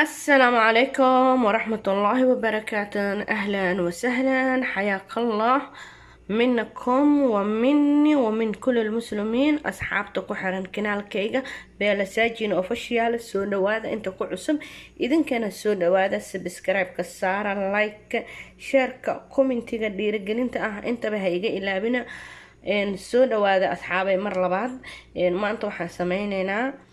السلام عليكم ورحمة الله وبركاته. أهلا وسهلا، حياك الله منكم ومني ومن كل المسلمين. أصحابتك وحرن كنال كيغا بيلا ساجين أوفشيال السودة وادا انت عصب. إذن كان السودة وادا سبسكرايب كسارة لايك شير كومنتي قدير انت انت بهيغا إلا بنا السودة وادا أصحابي مر لبعض. ما انتو حاسمينينا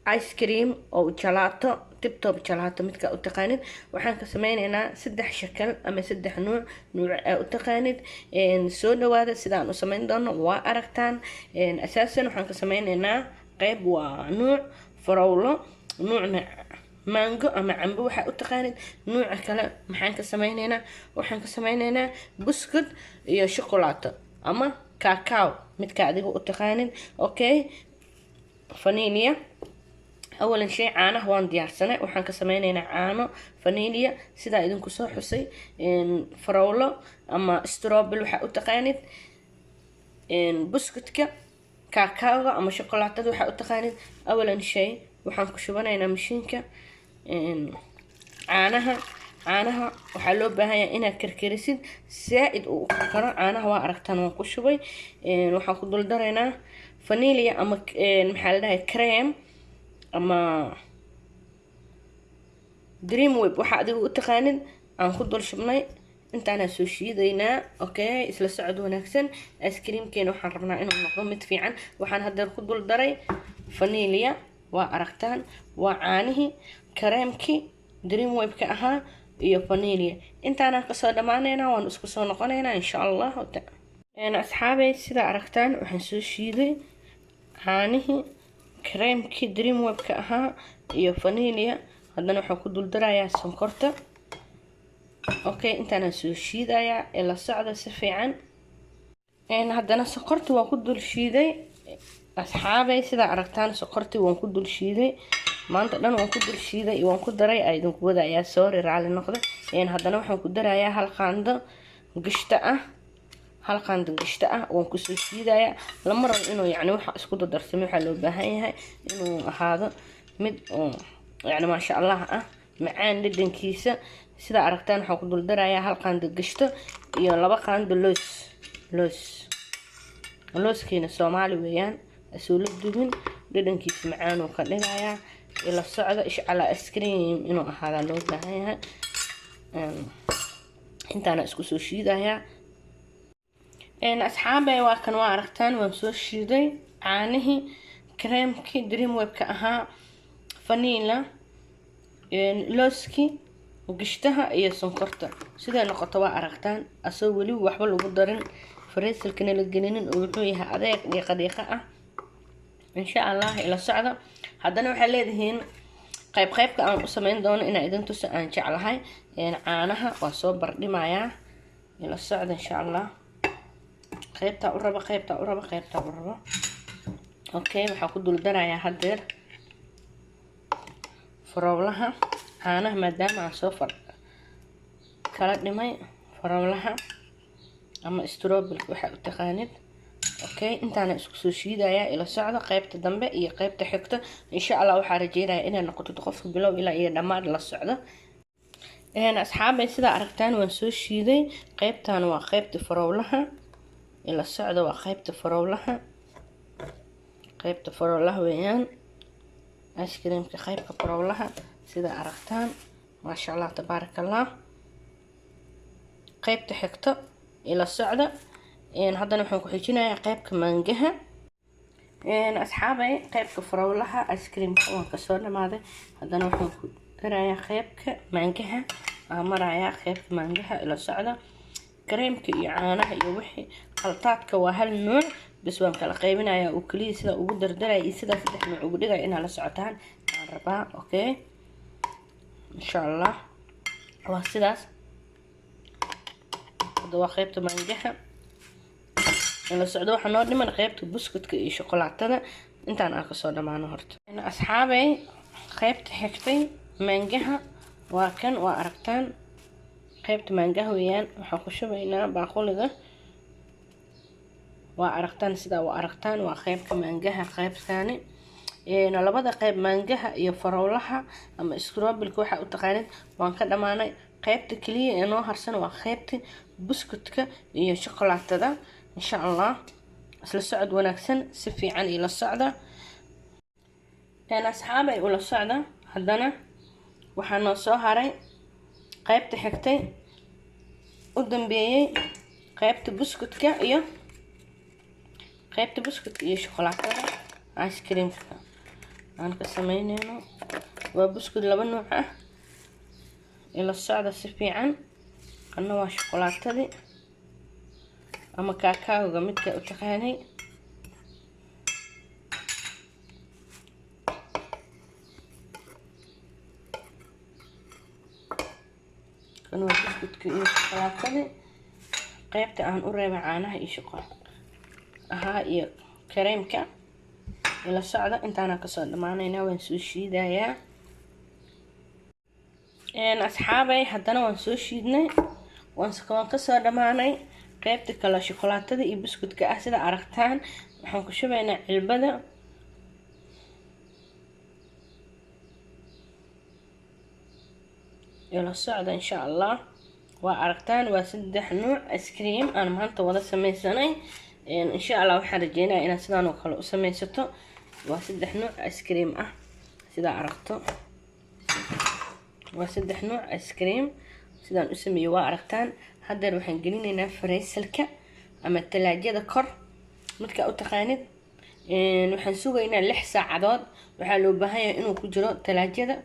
ice cream oo gelato tip-top gelato midka u taqaanid. waxaan ka sameynaynaa 3 shakal ama 3 nooc u taqaanid. soo dhawaada sidaan u sameyn doono waa aragtaan. asaasan waxaan ka sameynaynaa qayb waa nooc farowlo, noocna mango ama cambo waxa u taqaanid. nooca kale waxaan ka sameynaynaa buskud iyo shukulaato ama cacao midka adiga u taqaanid. okay, vanilla. أولا شيء عانه وان ديارسنة وحن كسمينينا عانو فانيليا سيدا إذن كسو حسي فراولة أما استروبل وحا أتقانيد بسكتك كاكاو أما شوكولاتة وحا أتقانيد. أولا شيء وحن كشبانينا مشينك عانها وحلو بها إنا كركريسيد سائد وكرا عانها واركتان وكشبي. وحن كدول دارينا فانيليا أما محل ده كريم ama dream web waxa adigu u taqaanin aan ku dul shubnay intaana soo shiidaynaa. okay, isla socod wanaagsan. ice creamkeena waxaan rabnaa inuu noqdo mid fiican. waxaan hadda ku dul daray vanilla, waa aragtaan, waa caanihi kareemki dream web ka ahaa iyo vanilla. intaana ka soo dhamaanayna waan isku soo noqonaynaa insha Allah. asxaabay sida aragtaan waxaan soo shiiday caanihi كريمكي دريم ويب كأها iyo vanilla. haddana waxaan ku dul darayaa sonkorta. okay, intaana soo shiidayaa ila socda si fiican. haddana sonkorta waan ku dul shiiday asxaabay sida aragtaan. sonkorti waan ku dul shiiday maanta dhan waan ku dul shiiday waan ku daray aydan ku wadayaa sorry raali noqda. haddana waxaan ku darayaa hal qaando gishta ah waan ku soo shiidayaa. lama rabo inuu yacni waxa isku darsamo. waxa loo baahan yahay inuu ahaado mid oo yacni ma sha Allah ah macaan dhadhankiisa. sida aragtaan waxaan ku dul darayaa hal qaando gishto iyo 2 qaando looskeena Soomaali weeyaan asuula dubin dhadhankiisa macaan oo ka dhigayaa ila socda ishcala ice cream inuu ahaado loo baahan yahay. intaana isku soo shiidayaa. asxaabay waa kan waa aragtaan waan soo shiiday caanihi kareemki dream web ka ahaa vanilla looski gishtaha iyo sonkorta sida noqoto waa aragtaan. asoo wali waxba lagu darin fariisilkana la gelinin oo wuxuu yahay adeeg dhiiqa ah insha Allah ila socda. haddana waxay leedahiin qaybka aan u sameyn doono inaan idin tuso aan jeclahay. caanaha waa soo bardhimayaa ila socda insha Allah. qaybta u raba okay, waxaan ku dul darayaa hadeer farowlaha caanaha maadaama aan soo kala dhimay farowlaha ama strawberry waxa u taqaanid. okay, intaana isku soo shiidayaa ila socda qaybta dambe iyo qaybta xigta insha Allah. waxaa rajeynayaa inay noqoto qofka bilow ilaa iyo dhamaad la socdo. asxaabay sida aragtaan waan soo shiiday. qaybtan waa qaybta farowlaha ila socda waa qaybta farowlaha weeyaan ice creamka qaybta farowlaha sida aragtaan ma sha Allah tabarakallah. qaybta xigta ila socda. haddana waxaan ku xijinayaa qaybta mangaha. asxaabay qaybta farowlaha ice creamka waan ka soo dhamaaday. haddana waxaan ku darayaa qaybta mangaha marayaa qaybta mangaha ila socda. kareemka iyo caanaha iyo wixii qaltaadka waa hal nooc bas waan kala qaybinayaa oo kaliya sida ugu dardaraya iyo sida 3 nooc ugu dhigay inaa la socotaan aan rabaa. okay, insha Allah waa sidaas. hadda waa qaybta mangaha ila socdo. waxaa noo dhiman qaybta buskudka iyo shukulaatada intaan aan ka soo dhamaano horta. asxaabay qaybta xigtay mangaha waa kan waa aragtaan qaybta mangaha weeyaan. waxaan ku shubaynaa baaquliga waa aragtaan sida waa aragtaan waa qaybta mangaha qaybtaani. labada qayb maangaha iyo farowlaha ama strawberry waxa u taqaanid waan ka dhamaanay qaybta kaliya ee noo harsan waa qaybta buskutka iyo shukulaatada insha Allah isla socod wanaagsan si fiican ila socda asxaabay ula socda haddana waxaa noo soo haray qaybta xigtay u dambeeyay qaybta buskutka iyo shukulaatada ice creamka aan ka sameynayno waa buskud laba nooc ah ila socda si fiican kana waa shukulaatadii ama kaakaowga midka u taqaanay kana waa buskudka iyo shukulaatadii qaybta aan u reebay caanaha iyo shukulaatada iyo kareemka ila socda intaana ka soo dhamaanayna waan soo shiidayaa asxaabay haddana waan soo shiidnay waan ka soo dhamaanay qaybta kale shukulaatada iyo buskudka ah sida aragtaan waxaan ku shubaynaa cilbada ila socda insha Allah waa aragtaan waa 3 nooc ice cream aan maanta wada sameysanay insha Allah waxaan rajeynayaa inaad sidaan oo kale u sameysato waa 3 nooc ice cream ah sida aragto waa 3 nooc ice cream sidaan u sameeyo waa aragtaan hadda waxaan gelinaynaa freesalka ama talaajada kor midka u taqaanid waxaan sugaynaa 6 saacadood waxaa loo baahan yahay inuu ku jiro talaajada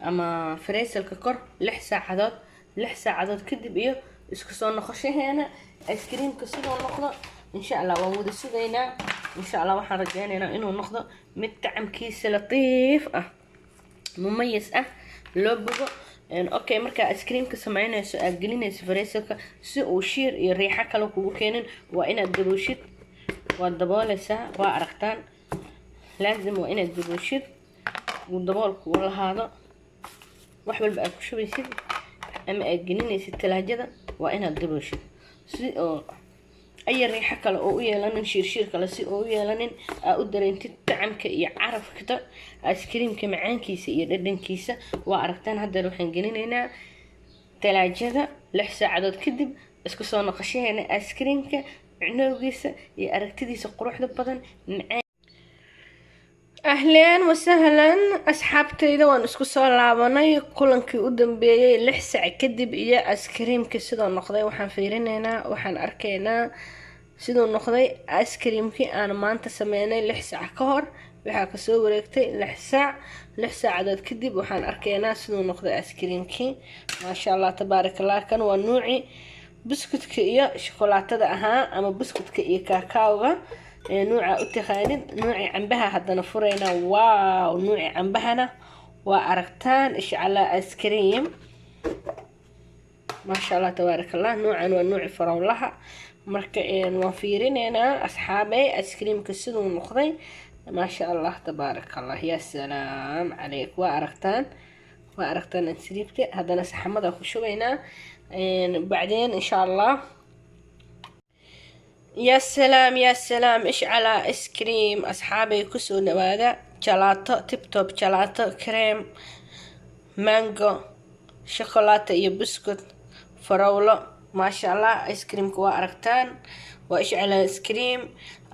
ama freesalka kor 6 saacadood 6 saacadood kadib iyo isku soo noqoshaheena ice creamka sidoo noqdo insha Allah waan wada sugaynaa insha Allah waxaan rajeynaynaa inuu noqdo mid tacamkiisa latiif ah mumayis ah loo bogo okay marka ice creamka sameynayso aad gelinayso freesalka si uu shiir iyo riixo kale kugu keenin waa inaad dabooshid waa daboolaysaa waa aragtaan laazim waa inaad dabooshid uu daboolku u lahaado wax walba aad ku shubaysid ama aad gelinaysid talaajada waa inaad dabooshid si oo ay riixo kale oo u yeelanin shiir kale si oo u yeelanin u dareentid tacamka iyo carafka ice creamka macaankiisa iyo dhadhankiisa waa aragtaan hadda waxaan gelinaynaa talaajada 6 saacadood kadib isku soo noqoshaheena ice creamka cunowgiisa iyo aragtidiisa quruxda badan macaan ahlan wasahlan asxaabtayda waan isku soo laabanay kulankii u dambeeyay 6 saac kadib iyo ice creamka sidoo noqday waxaan fiirinaynaa waxaan arkaynaa sidoo noqday ice creamkii aan maanta sameynay 6 saac ka hor waxa ka soo wareegtay 6 saacadood kadib waxaan arkaynaa sidoo noqday ice creamkii ma sha Allah tabarakallah kan waa nuuci buskudka iyo shukulaatada ahaa ama buskudka iyo kaakaowga nuuca u taqaanid nuuci cambaha haddana furayna waaw nuuci cambahana waa aragtaan insha Allah ice cream ma sha Allah tabarakallah nuucan waa nuuci farowlaha marka waan fiirinaynaa asxaabay ice creamka sidoo noqday ما شاء الله تبارك الله يا سلام عليك وأركتان انسريبتي هذا ناس حمد أخو شوينا بعدين إن شاء الله يا سلام إيش على إيس كريم أصحابي كسو نوادا شلاطة تيب توب شلاطة كريم مانجو شوكولاتة يبسكوت فراولة ما شاء الله إيس كريم كوا أركتان وإيش على إيس كريم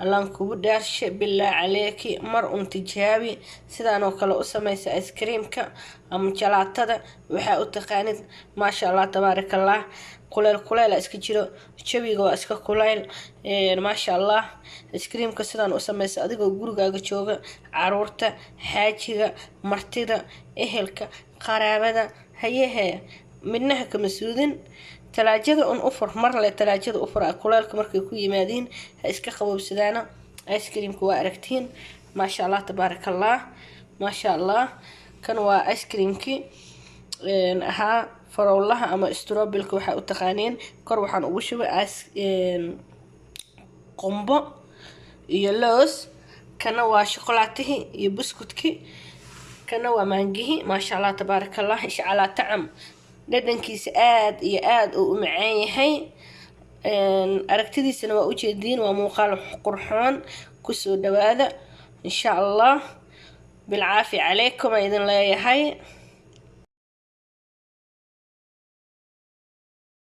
allaan kugu dhaarshe bilaa caleeki mar un tijaabi sidaan oo kale u samaysa ice creamka ama jalaatada waxa u taqaanid ma sha Allah tabarakallah kuleel iska jiro jawiga waa iska kuleel ma sha Allah ice creamka sidaan u samaysa adigoo gurigaaga jooga caruurta xaajiga martida ehelka qaraabada hayehe midnaha ka masuudin talaajada un ufur mar le talaajada ufur kuleelka markay ku yimaadeen ha iska qabowsadaana ice creamka waa aragtiin ma sha Allah tabarakallah ma sha Allah kan waa ice creamki ahaa farowlaha ama strawberry waxa u taqaaneen kor waxaan ugu shubay qumbo iyo loos kana waa shokolaatihi iyo buskudki kana waa maangihi ma sha Allah tabarakallah insha Allah tacam dhadhankiisa aad iyo aad u macaan yahay aragtidiisana waa u jeediin waa muuqaal qurxoon ku soo dhawaada insha Allah بالعافية عليكم أيضا لا يحي.